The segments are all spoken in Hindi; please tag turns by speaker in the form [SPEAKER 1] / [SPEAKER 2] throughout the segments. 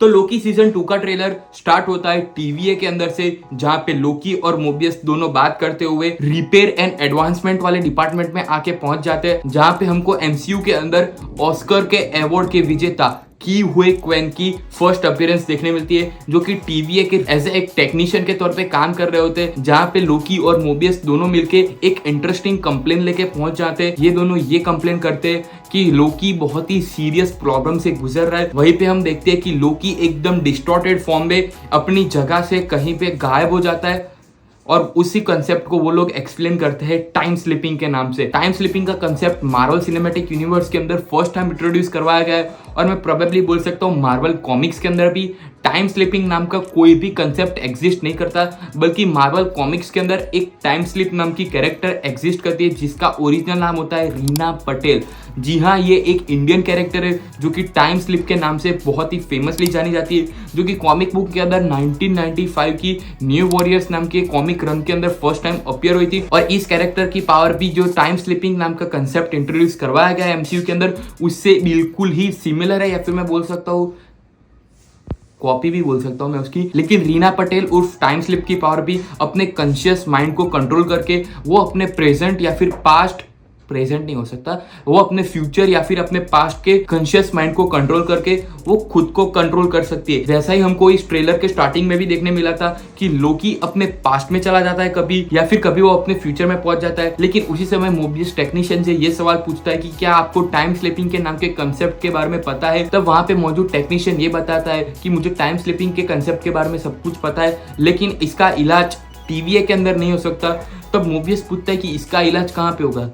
[SPEAKER 1] तो लोकी सीजन 2 का ट्रेलर स्टार्ट होता है टीवीए के अंदर से, जहां पे लोकी और मोबियस दोनों बात करते हुए रिपेयर एंड एडवांसमेंट वाले डिपार्टमेंट में आके पहुंच जाते हैं, जहां पे हमको एमसीयू के अंदर ऑस्कर के अवार्ड के विजेता की हुए क्वेन की फर्स्ट अपीयरेंस देखने मिलती है, जो कि टीवीए के एज एक टेक्नीशियन के तौर पे काम कर रहे होते हैं, जहां पे लोकी और मोबियस दोनों मिलके एक इंटरेस्टिंग कंप्लेन लेके पहुंच जाते हैं। ये दोनों ये कंप्लेन करते हैं कि लोकी बहुत ही सीरियस प्रॉब्लम से गुजर रहा है। वहीं पे हम देखते हैं कि लोकी एकदम डिस्टॉर्टेड फॉर्म में अपनी जगह से कहीं पे गायब हो जाता है, और उसी कंसेप्ट को वो लोग एक्सप्लेन करते हैं टाइम स्लिपिंग के नाम से। टाइम स्लिपिंग का कंसेप्ट मार्वल सिनेमैटिक यूनिवर्स के अंदर फर्स्ट टाइम इंट्रोड्यूस करवाया गया है, और मैं प्रोबेबली बोल सकता हूँ मार्वल कॉमिक्स के अंदर भी टाइम स्लिपिंग नाम का कोई भी कंसेप्ट एग्जिस्ट नहीं करता, बल्कि मार्वल कॉमिक्स के अंदर एक टाइम स्लिप नाम की कैरेक्टर एग्जिस्ट करती है, जिसका ओरिजिनल नाम होता है रीना पटेल। जी हाँ, ये एक इंडियन कैरेक्टर है जो कि टाइम स्लिप के नाम से बहुत ही फेमसली जानी जाती है, जो कि कॉमिक बुक के अंदर 1995 की न्यू वॉरियर्स नाम के कॉमिक रन के अंदर फर्स्ट टाइम अपीयर हुई थी। और इस कैरेक्टर की पावर भी जो टाइम स्लिपिंग नाम का कंसेप्ट इंट्रोड्यूस करवाया गया है एमसीयू के अंदर, उससे बिल्कुल ही सिमिलर है, या फिर मैं बोल सकता हूँ कॉपी भी बोल सकता हूँ मैं उसकी। लेकिन रीना पटेल उर्फ टाइम स्लिप की पावर भी अपने कॉन्शियस माइंड को कंट्रोल करके वो अपने प्रेजेंट या फिर पास्ट, प्रेजेंट नहीं हो सकता, वो अपने फ्यूचर या फिर अपने पास्ट के कॉन्शियस माइंड को कंट्रोल करके वो खुद को कंट्रोल कर सकती है। वैसा ही हमको इस ट्रेलर के स्टार्टिंग में भी देखने मिला था कि लोकी अपने पास्ट में चला जाता है कभी, या फिर कभी वो अपने फ्यूचर में पहुंच जाता है। लेकिन उसी समय मोबियस टेक्नीशियन से ये सवाल पूछता है कि क्या आपको टाइम स्लिपिंग के नाम के कंसेप्ट के बारे में पता है। तब वहां पे मौजूद टेक्नीशियन ये बताता है कि मुझे टाइम स्लिपिंग के कंसेप्ट के बारे में सब कुछ पता है, लेकिन इसका इलाज टीवीए के अंदर नहीं हो सकता। तब मोबियस पूछता है कि इसका इलाज कहाँ पे होगा।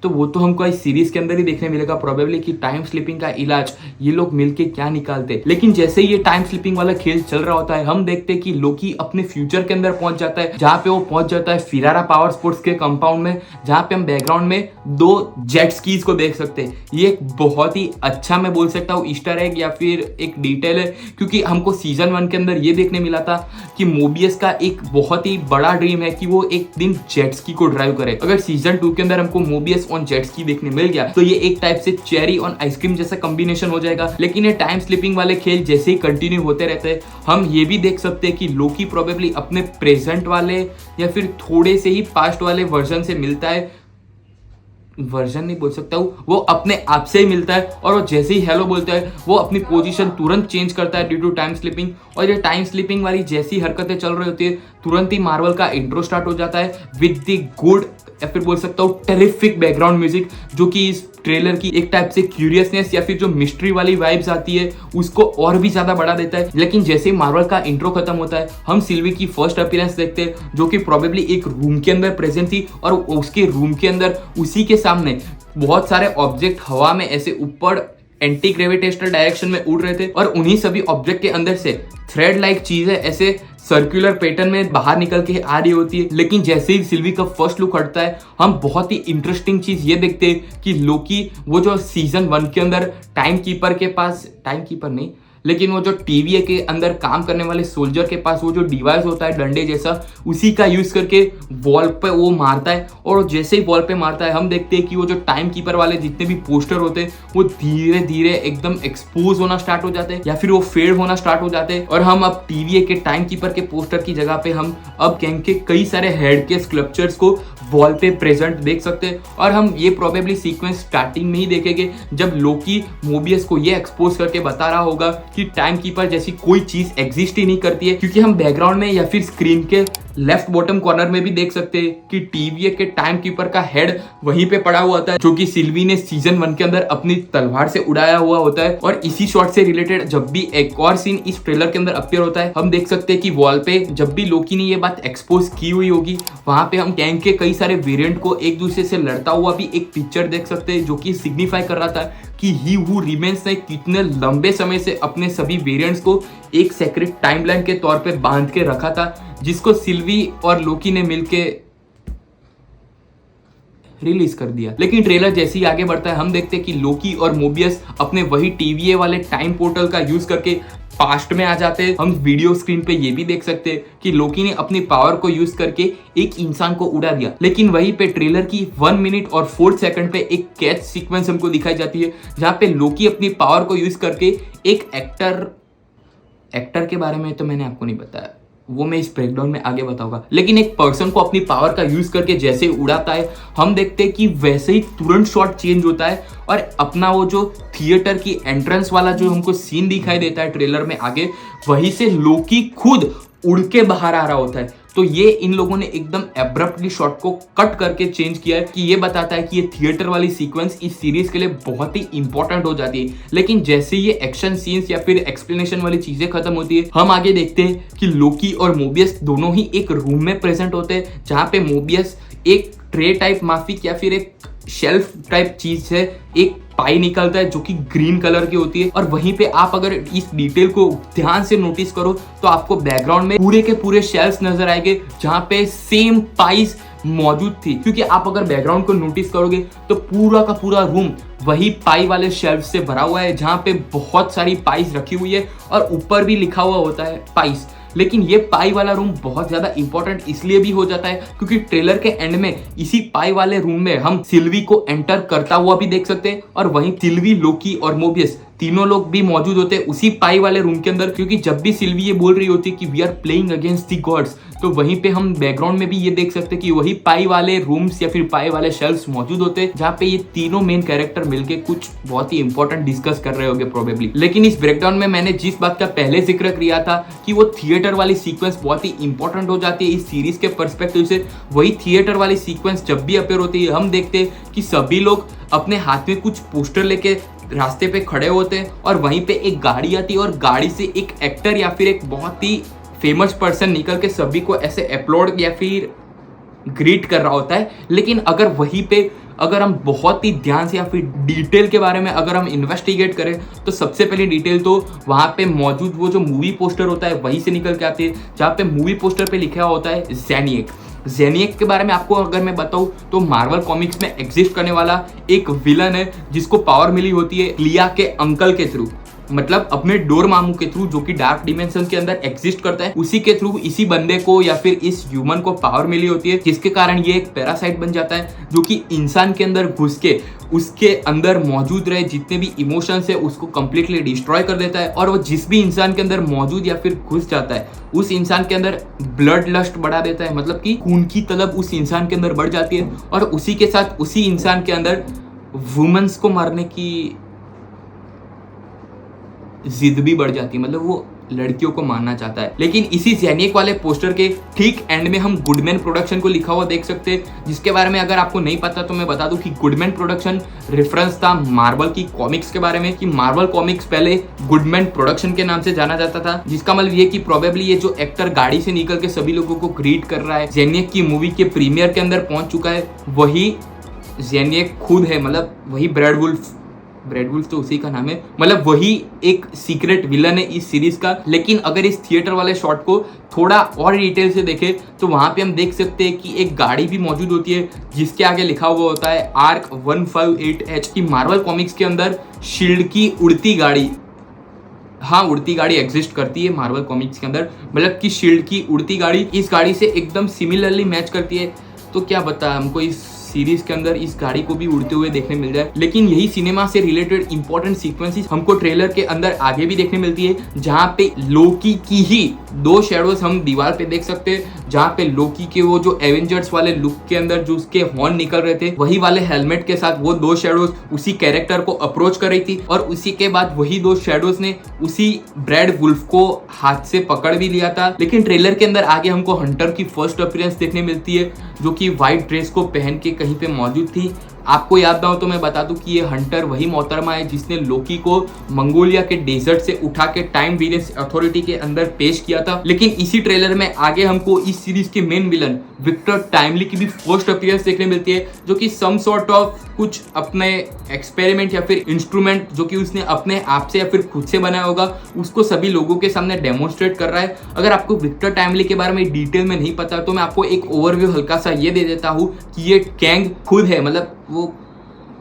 [SPEAKER 1] तो वो तो हमको इस सीरीज के अंदर ही देखने मिलेगा प्रोबेबली कि टाइम स्लिपिंग का इलाज ये लोग मिलके क्या निकालते। लेकिन जैसे ही ये टाइम स्लिपिंग वाला खेल चल रहा होता है, हम देखते हैं कि लोकी अपने फ्यूचर के अंदर पहुंच जाता है, जहां पे वो पहुंच जाता है फिरारा पावर स्पोर्ट्स के कंपाउंड में, जहां पे हम बैकग्राउंड में 2 जेट स्कीज को देख सकते हैं। ये एक बहुत ही अच्छा, मैं बोल सकता हूँ ईस्टर एग या फिर एक डिटेल है, क्योंकि हमको सीजन 1 के अंदर ये देखने मिला था कि मोबियस का एक बहुत ही बड़ा ड्रीम है कि वो एक दिन जेट स्की को ड्राइव करे। अगर सीजन 2 के अंदर हमको मोबियस ऑन जेट स्की देखने मिल गया तो ये एक टाइप से चेरी ऑन आइसक्रीम जैसा कॉम्बिनेशन हो जाएगा। लेकिन ये टाइम स्लिपिंग वाले खेल जैसे ही कंटिन्यू होते रहते हैं, हम ये भी देख सकते हैं कि लोकी प्रोबेबली अपने प्रेजेंट वाले या फिर थोड़े से ही पास्ट वाले वर्जन से मिलता है, वर्जन नहीं बोल सकता हूँ, वो अपने आप से ही मिलता है, और वो जैसे ही हेलो बोलता है वो अपनी पोजीशन तुरंत चेंज करता है ड्यू टू टाइम स्लिपिंग। और ये टाइम स्लिपिंग वाली जैसी हरकतें चल रही होती है, तुरंत ही मार्वल का इंट्रो स्टार्ट हो जाता है विद द गुड या फिर बोल सकता हूँ टेरिफिक बैकग्राउंड म्यूजिक, जो कि इस ट्रेलर की एक टाइप से क्यूरियसनेस या फिर जो मिस्ट्री वाली वाइब्स आती है उसको और भी ज्यादा बढ़ा देता है। लेकिन जैसे ही मार्वल का इंट्रो खत्म होता है, हम सिल्वी की फर्स्ट अपीयरेंस देखते हैं, जो कि प्रोबेबली एक रूम के अंदर प्रेजेंट थी, और उसके रूम के अंदर उसी के सामने बहुत सारे ऑब्जेक्ट हवा में ऐसे ऊपर एंटी ग्रेविटेशनल डायरेक्शन में उड़ रहे थे, और उन्हीं सभी ऑब्जेक्ट के अंदर से थ्रेड लाइक चीजें ऐसे सर्कुलर पैटर्न में बाहर निकल के आ रही होती है। लेकिन जैसे ही सिल्वी का फर्स्ट लुक हटता है, हम बहुत ही इंटरेस्टिंग चीज ये देखते हैं कि लोकी वो जो सीजन 1 के अंदर टाइम कीपर के पास, टाइम कीपर नहीं लेकिन वो जो टीवीए के अंदर काम करने वाले सोल्जर के पास वो जो डिवाइस होता है डंडे जैसा, उसी का यूज करके वॉल पे वो मारता है। और जैसे ही वॉल पे मारता है, हम देखते हैं कि वो जो टाइम कीपर वाले जितने भी पोस्टर होते हैं वो धीरे धीरे एकदम एक्सपोज होना स्टार्ट हो जाते हैं या फिर वो फेड होना स्टार्ट हो जाते हैं। और हम अब टीवीए के टाइम कीपर के पोस्टर की जगह पे हम अब गैंग के कई सारे हेड के स्कल्पचर्स को वॉल पे प्रेजेंट देख सकते हैं। और हम ये प्रोबेबली सीक्वेंस स्टार्टिंग में ही देखेंगे जब लोकी मोबियस को ये एक्सपोज करके बता रहा होगा कि टाइम कीपर जैसी कोई चीज एग्जिस्ट ही नहीं करती है, क्योंकि हम बैकग्राउंड में या फिर स्क्रीन के लेफ्ट बॉटम कॉर्नर में भी देख सकते हैं कि टीवीए के टाइम कीपर का हेड वहीं पे पड़ा हुआ होता है, जो कि सिल्वी ने सीजन 1 के अंदर अपनी तलवार से उड़ाया हुआ होता है। और इसी शॉट से रिलेटेड जब भी एक और सीन इस ट्रेलर के अंदर अपीयर होता है, हम देख सकते हैं कि वॉल पे जब भी लोकी ने ये बात एक्सपोज की हुई होगी, वहां पे हम गैंग के कई सारे वेरिएंट को एक दूसरे से लड़ता हुआ भी एक पिक्चर देख सकते हैं, जो कि सिग्निफाई कर रहा था कि ही हू रिमेन्स ने कितने लंबे समय से अपने सभी वेरिएंट्स को एक सेक्रेट टाइमलाइन के तौर पे बांध के रखा था, जिसको सिल्वी और लोकी ने मिलके रिलीज कर दिया। लेकिन ट्रेलर जैसे ही आगे बढ़ता है, हम देखते हैं कि लोकी और मोबियस अपने वही टीवीए वाले टाइम पोर्टल का यूज करके पास्ट में आ जाते हैं। हम वीडियो स्क्रीन पे ये भी देख सकते हैं कि लोकी ने अपनी पावर को यूज करके एक इंसान को उड़ा दिया। लेकिन वहीं पे ट्रेलर की 1 मिनट और 4 सेकंड पे एक कैच सीक्वेंस हमको दिखाई जाती है, जहां पे लोकी अपनी पावर को यूज करके एक एक्टर एक्टर के बारे में तो मैंने आपको नहीं बताया, वो मैं इस ब्रेकडाउन में आगे बताऊंगा। लेकिन एक पर्सन को अपनी पावर का यूज करके जैसे ही उड़ाता है, हम देखते हैं कि वैसे ही तुरंत शॉट चेंज होता है और अपना वो जो थिएटर की एंट्रेंस वाला जो हमको सीन दिखाई देता है ट्रेलर में आगे, वहीं से लोकी खुद उड़ के बाहर आ रहा होता है। तो ये इन लोगों ने एकदम एब्रप्टली शॉट को कट करके चेंज किया है कि ये बताता है कि ये थिएटर वाली सीक्वेंस इस सीरीज के लिए बहुत ही इंपॉर्टेंट हो जाती है। लेकिन जैसे ये एक्शन सीन्स या फिर एक्सप्लेनेशन वाली चीजें खत्म होती है, हम आगे देखते हैं कि लोकी और मोबियस दोनों ही एक रूम में प्रेजेंट होते हैं, जहां पे मोबियस एक ट्रे टाइप माफिक या फिर एक शेल्फ टाइप चीज से एक पाई निकलता है जो कि ग्रीन कलर की होती है। और वहीं पे आप अगर इस डिटेल को ध्यान से नोटिस करो तो आपको बैकग्राउंड में पूरे के पूरे शेल्फ्स नजर आएंगे जहां पे सेम पाइस मौजूद थी। क्योंकि आप अगर बैकग्राउंड को नोटिस करोगे तो पूरा का पूरा रूम वही पाई वाले शेल्फ से भरा हुआ है, जहां पे बहुत सारी पाइस रखी हुई है और ऊपर भी लिखा हुआ होता है पाइस। लेकिन ये पाई वाला रूम बहुत ज्यादा इंपॉर्टेंट इसलिए भी हो जाता है क्योंकि ट्रेलर के एंड में इसी पाई वाले रूम में हम सिल्वी को एंटर करता हुआ भी देख सकते हैं और वहीं सिल्वी, लोकी और मोबियस तीनों लोग भी मौजूद होते हैं उसी पाई वाले रूम के अंदर। क्योंकि जब भी सिल्वी ये बोल रही होती है कि we are playing against the gods, तो वहीं पे हम बैकग्राउंड में भी ये देख सकते हैं कि वही पाई वाले रूम्स या फिर पाई वाले शेल्फ्स मौजूद होते हैं, जहाँ पे ये तीनों मेन कैरेक्टर मिलके कुछ बहुत ही इंपॉर्टेंट डिस्कस कर रहे होंगे प्रोबेबली। लेकिन इस ब्रेकडाउन में मैंने जिस बात का पहले जिक्र किया था कि वो थिएटर वाली सीक्वेंस बहुत ही इंपॉर्टेंट हो जाती है इस सीरीज के पर्सपेक्टिव से, वही थिएटर वाली सीक्वेंस जब भी अपेयर होती है हम देखते हैं कि सभी लोग अपने हाथ में कुछ पोस्टर लेके रास्ते पे खड़े होते हैं और वहीं पे एक गाड़ी आती है और गाड़ी से एक एक्टर या फिर एक बहुत ही फेमस पर्सन निकल के सभी को ऐसे अपलोड या फिर ग्रीट कर रहा होता है। लेकिन अगर वहीं पे अगर हम बहुत ही ध्यान से या फिर डिटेल के बारे में अगर हम इन्वेस्टिगेट करें तो सबसे पहली डिटेल तो वहाँ पे मौजूद वो जो मूवी पोस्टर होता है वहीं से निकल के आती है, जहाँ पे मूवी पोस्टर पे लिखा होता है ज़ेनिएक। ज़ेनिएक के बारे में आपको अगर मैं बताऊं तो मार्वल कॉमिक्स में एग्जिस्ट करने वाला एक विलन है जिसको पावर मिली होती है लिया के अंकल के थ्रू, मतलब अपने डोर मामू के थ्रू, जो कि डार्क डिमेंशन के अंदर एग्जिस्ट करता है। उसी के थ्रू इसी बंदे को या फिर इस ह्यूमन को पावर मिली होती है, जिसके कारण ये एक पैरासाइट बन जाता है जो कि इंसान के अंदर घुस के उसके अंदर मौजूद रहे जितने भी इमोशंस है उसको कंप्लीटली डिस्ट्रॉय कर देता है। और वो जिस भी इंसान के अंदर मौजूद या फिर घुस जाता है उस इंसान के अंदर ब्लड लस्ट बढ़ा देता है, मतलब कि खून की तलब उस इंसान के अंदर बढ़ जाती है और उसी के साथ उसी इंसान के अंदर वुमेन्स को मारने की जिद भी बढ़ जाती है, मतलब वो लड़कियों को मारना चाहता है। लेकिन इसी ज़ेनिएक वाले पोस्टर के ठीक एंड में हम गुडमैन प्रोडक्शन को लिखा हुआ देख सकते हैं, जिसके बारे में अगर आपको नहीं पता तो मैं बता दूं कि गुडमैन प्रोडक्शन रेफरेंस था मार्वल की कॉमिक्स के बारे में, कि मार्वल कॉमिक्स पहले गुडमैन प्रोडक्शन के नाम से जाना जाता था, जिसका मतलब ये कि प्रोबेबली ये जो एक्टर गाड़ी से निकल के सभी लोगों को ग्रीट कर रहा है, ज़ेनिएक की मूवी के प्रीमियर के अंदर पहुंच चुका है, वही ज़ेनिएक खुद है, मतलब वही ब्रेड वुल्फ तो उसी का नाम है, मतलब वही एक सीक्रेट विलन है इस सीरीज का। लेकिन अगर इस थिएटर वाले शॉट को थोड़ा और डिटेल से देखें तो वहां पे हम देख सकते हैं कि एक गाड़ी भी मौजूद होती है जिसके आगे लिखा हुआ होता है आर्क 158H, की मार्वल कॉमिक्स के अंदर शील्ड की उड़ती गाड़ी, हाँ उड़ती गाड़ी एग्जिस्ट करती है मार्वल कॉमिक्स के अंदर, मतलब कि शील्ड की उड़ती गाड़ी इस गाड़ी से एकदम सिमिलरली मैच करती है। तो क्या पता हमको इस सीरीज के अंदर इस गाड़ी को भी उड़ते हुए देखने मिल जाए। लेकिन यही सिनेमा से रिलेटेड इंपॉर्टेंट सीक्वेंसेस हमको ट्रेलर के अंदर आगे भी देखने मिलती है, जहां पे लोकी की ही दो शेडोज हम दीवार पे देख सकते हैं, जहां पे लोकी के वो जो एवेंजर्स वाले लुक के अंदर जो उसके हॉर्न निकल रहे थे वही वाले हेलमेट के साथ वो दो शेडोज उसी कैरेक्टर को अप्रोच कर रही थी और उसी के बाद वही दो शेडोज ने उसी ब्रैड वुल्फ को हाथ से पकड़ भी लिया था। लेकिन ट्रेलर के अंदर आगे हमको हंटर की फर्स्ट अपीयरेंस देखने मिलती है जो कि व्हाइट ड्रेस को पहन के कहीं पे मौजूद थी। आपको याद ना हो तो मैं बता दूं कि ये हंटर वही मोहतरमा है जिसने लोकी को मंगोलिया के डेजर्ट से उठा के टाइम वेरिएंस अथॉरिटी के अंदर पेश किया था। लेकिन इसी ट्रेलर में आगे हमको इस सीरीज के मेन विलन विक्टर टाइमली की भी फर्स्ट अपीयरेंस देखने मिलती है, जो कि सम सॉर्ट ऑफ कुछ अपने एक्सपेरिमेंट या फिर इंस्ट्रूमेंट जो कि उसने अपने आप से या फिर खुद से बनाया होगा उसको सभी लोगों के सामने डेमोन्स्ट्रेट कर रहा है। अगर आपको विक्टर टाइमली के बारे में डिटेल में नहीं पता तो मैं आपको एक ओवरव्यू हल्का सा ये दे देता हूँ कि ये कैंग खुद है, मतलब वो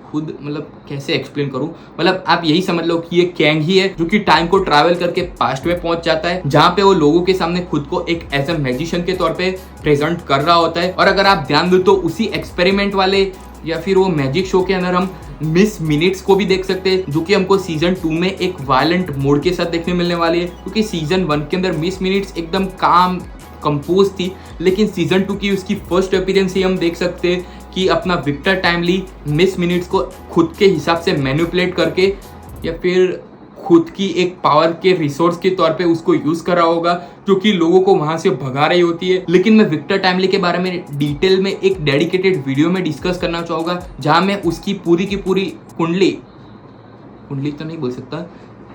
[SPEAKER 1] खुद, मतलब कैसे एक्सप्लेन करूं, मतलब आप यही समझ लो कि ये कैंग ही है जो कि टाइम को ट्रैवल करके पास्ट में पहुंच जाता है, जहां पे वो लोगों के सामने खुद को एक एज ए मैजिशियन के तौर पे प्रेजेंट कर रहा होता है। और अगर आप ध्यान दो तो उसी एक्सपेरिमेंट वाले या फिर वो मैजिक शो के अंदर हम मिस मिनट्स को भी देख सकते हैं, जो कि हमको सीजन 2 में एक वायलेंट मोड के साथ देखने मिलने वाली है, क्योंकि सीजन 1 के अंदर मिस मिनट्स एकदम काम कंपोज थी, लेकिन सीजन 2 की उसकी फर्स्ट अपीयरेंस ही हम देख सकते हैं कि अपना विक्टर टाइमली मिस मिनट्स को खुद के हिसाब से मैनिपुलेट करके या फिर खुद की एक पावर के रिसोर्स के तौर पे उसको यूज कर रहा होगा, जो कि लोगों को वहां से भगा रही होती है। लेकिन मैं विक्टर टाइमली के बारे में डिटेल में एक डेडिकेटेड वीडियो में डिस्कस करना चाहूंगा, जहां मैं उसकी पूरी की पूरी कुंडली तो नहीं बोल सकता,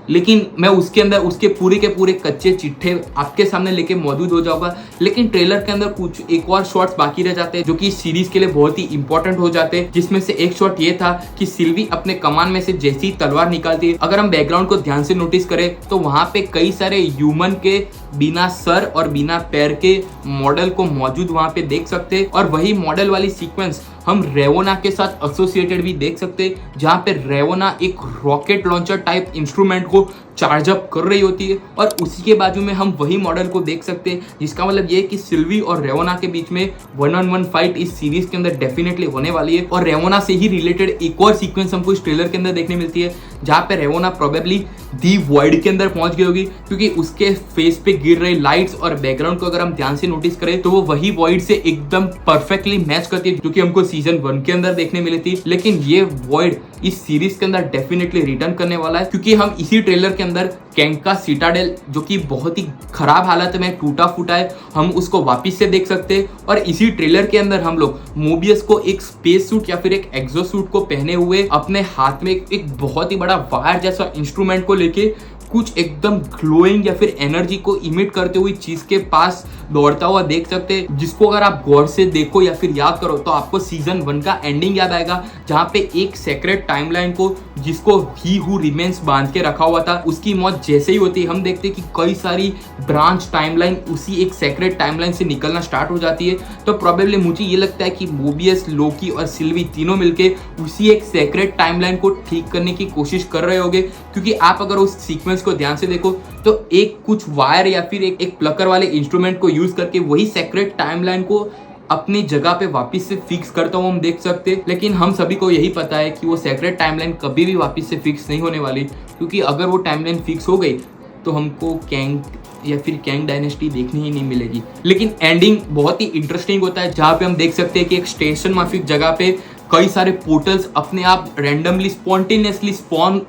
[SPEAKER 1] लेकिन मैं उसके अंदर उसके पूरे के पूरे कच्चे चिट्ठे आपके सामने लेके मौजूद हो जाऊंगा। लेकिन ट्रेलर के अंदर कुछ एक और शॉट्स बाकी रह जाते हैं, जो कि सीरीज के लिए बहुत ही इंपॉर्टेंट हो जाते हैं, जिसमें से एक शॉट ये था कि सिल्वी अपने कमान में से जैसी ही तलवार निकालती है, अगर हम बैकग्राउंड को ध्यान से नोटिस करें तो वहां पे कई सारे ह्यूमन के बिना सर और बिना पैर के मॉडल को मौजूद वहां पे देख सकते हैं। और वही मॉडल वाली सीक्वेंस हम रेवोना के साथ एसोसिएटेड भी देख सकते हैं, जहां पे रेवोना एक रॉकेट लॉन्चर टाइप इंस्ट्रूमेंट को चार्ज अप कर रही होती है, और उसी के बाजू में हम वही मॉडल को देख सकते हैं, जिसका मतलब ये है कि सिल्वी और रेवोना के बीच में 1-on-1 फाइट इस सीरीज के अंदर डेफिनेटली होने वाली है। और रेवोना से ही रिलेटेड एक और सीक्वेंस हमको इस ट्रेलर के अंदर देखने मिलती है, जहां पे रेवोना प्रोबेबली दी वॉइड के अंदर पहुंच गई होगी, क्योंकि उसके फेस पे गिर रही लाइट्स और बैकग्राउंड को अगर हम ध्यान से नोटिस करें तो वो वही वॉइड से एकदम परफेक्टली मैच करती है, जो कि हमको सीजन 1 के अंदर देखने मिली थी। लेकिन ये वॉइड इस सीरीज के अंदर डेफिनेटली रिटर्न करने वाला है, क्योंकि हम इसी ट्रेलर के अंदर कैंग का सिटाडेल, जो कि बहुत ही खराब हालत में टूटा फूटा है, हम उसको वापस से देख सकते हैं। और इसी ट्रेलर के अंदर हम लोग मोबियस को एक स्पेस सूट या फिर एक एक्सो सूट को पहने हुए अपने हाथ में एक बहुत ही बड़ा वायर जैसा इंस्ट्रूमेंट को लेके कुछ एकदम ग्लोइंग या फिर एनर्जी को इमिट करते हुए चीज के पास दौड़ता हुआ देख सकते हैं, जिसको अगर आप गौर से देखो या फिर याद करो तो आपको सीजन 1 का एंडिंग याद आएगा, जहां पे एक सेक्रेट टाइमलाइन को जिसको ही हु रिमेन्स बांध के रखा हुआ था, उसकी मौत जैसे ही होती है हम देखते हैं कि कई सारी ब्रांच टाइमलाइन उसी एक सेक्रेट टाइमलाइन से निकलना स्टार्ट हो जाती है। तो प्रोबेबली मुझे ये लगता है कि मोबियस, लोकी और सिल्वी तीनों मिलके उसी एक सेक्रेट टाइमलाइन को ठीक करने की कोशिश कर रहे होंगे, क्योंकि आप अगर उस सीक्वेंस को ध्यान से देखो तो एक कुछ वायर या फिर एक प्लकर वाले इंस्ट्रूमेंट को यूज करके वही सेक्रेट टाइमलाइन को अपनी जगह पे वापस से फिक्स करता हुआ हम देख सकते हैं। लेकिन हम सभी को यही पता है कि वो सेक्रेट टाइमलाइन कभी भी वापस से फिक्स नहीं होने वाली, क्योंकि अगर वो टाइमलाइन फिक्स हो गई तो हमको कैंग या फिर कैंग डायनेस्टी देखने ही नहीं मिलेगी। लेकिन एंडिंग बहुत ही इंटरेस्टिंग होता है, जहाँ पे हम देख सकते हैं कि एक स्टेशन माफिक जगह पे कई सारे पोर्टल्स अपने आप रैंडमली स्पॉन्टेनियसली स्पॉन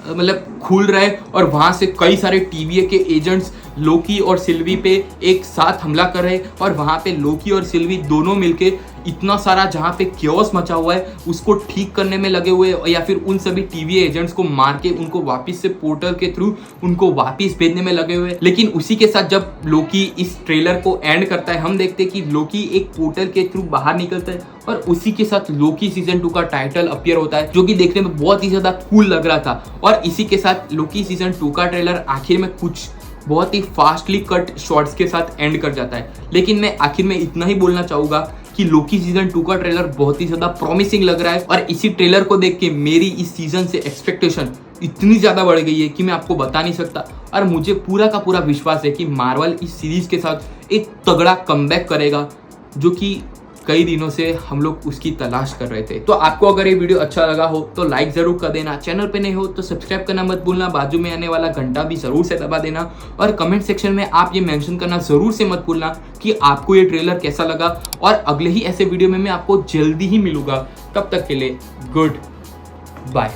[SPEAKER 1] मतलब खुल रहे, और वहां से कई सारे टीवीए के एजेंट्स लोकी और सिल्वी पे एक साथ हमला कर रहे, और वहां पे लोकी और सिल्वी दोनों मिलके इतना सारा जहां पे क्योस मचा हुआ है उसको ठीक करने में लगे हुए, या फिर उन सभी टीवी एजेंट्स को मार के उनको वापस से पोर्टल के थ्रू उनको वापस भेजने में लगे हुए। लेकिन उसी के साथ जब लोकी इस ट्रेलर को एंड करता है, हम देखते हैं कि लोकी एक पोर्टल के थ्रू बाहर निकलता है, और उसी के साथ लोकी सीजन 2 का टाइटल अपीयर होता है, जो कि देखने में बहुत ही ज्यादा कूल लग रहा था। और इसी के साथ लोकी सीजन 2 का ट्रेलर आखिर में कुछ बहुत ही फास्टली कट शॉट्स के साथ एंड कर जाता है। लेकिन मैं आखिर में इतना ही बोलना चाहूंगा कि लोकी सीजन 2 का ट्रेलर बहुत ही ज्यादा प्रॉमिसिंग लग रहा है, और इसी ट्रेलर को देख के मेरी इस सीजन से एक्सपेक्टेशन इतनी ज्यादा बढ़ गई है कि मैं आपको बता नहीं सकता। और मुझे पूरा का पूरा विश्वास है कि मार्वल इस सीरीज के साथ एक तगड़ा कमबैक करेगा, जो कि कई दिनों से हम लोग उसकी तलाश कर रहे थे। तो आपको अगर ये वीडियो अच्छा लगा हो तो लाइक जरूर कर देना, चैनल पे नए हो तो सब्सक्राइब करना मत भूलना, बाजू में आने वाला घंटा भी जरूर से दबा देना, और कमेंट सेक्शन में आप ये मेंशन करना जरूर से मत भूलना कि आपको ये ट्रेलर कैसा लगा। और अगले ही ऐसे वीडियो में मैं आपको जल्दी ही मिलूंगा, तब तक के लिए गुड बाय।